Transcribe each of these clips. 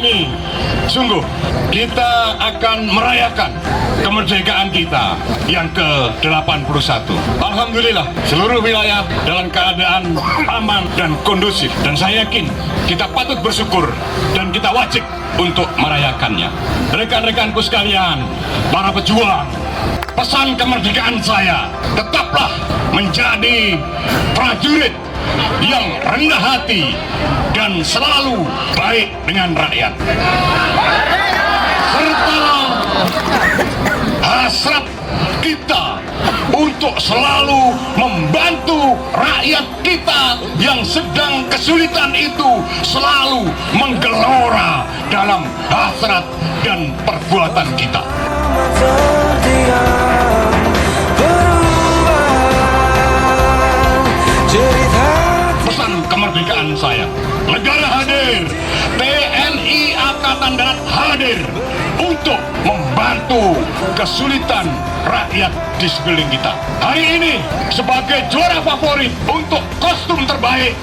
ini sungguh kita akan merayakan kemerdekaan kita yang ke-81. Alhamdulillah seluruh wilayah dalam keadaan aman dan kondusif, dan saya yakin kita patut bersyukur dan kita wajib untuk merayakannya. Rekan-rekanku sekalian, para pejuang, pesan kemerdekaan saya, tetaplah menjadi prajurit yang rendah hati dan selalu baik dengan rakyat, serta hasrat kita untuk selalu membantu rakyat kita yang sedang kesulitan itu selalu menggelora dalam hasrat dan perbuatan kita. Pesan kemerdekaan saya, negara hadir, TNI Angkatan Darat hadir untuk membantu kesulitan rakyat di sekeliling kita. Hari ini sebagai juara favorit untuk kostum terbaik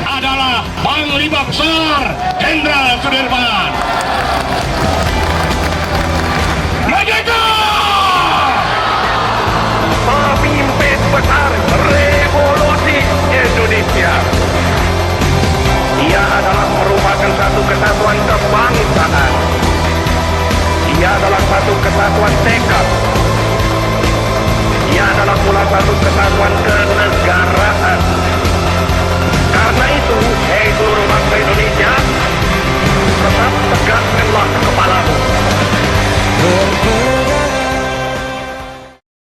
adalah Panglima Besar Jenderal Sudirman. Merdeka! Pemimpin besar revolusi Indonesia. Ia adalah merupakan satu kesatuan kebangsaan. Ia adalah satu kesatuan tekad. Ia adalah pula satu kesatuan kenegaraan.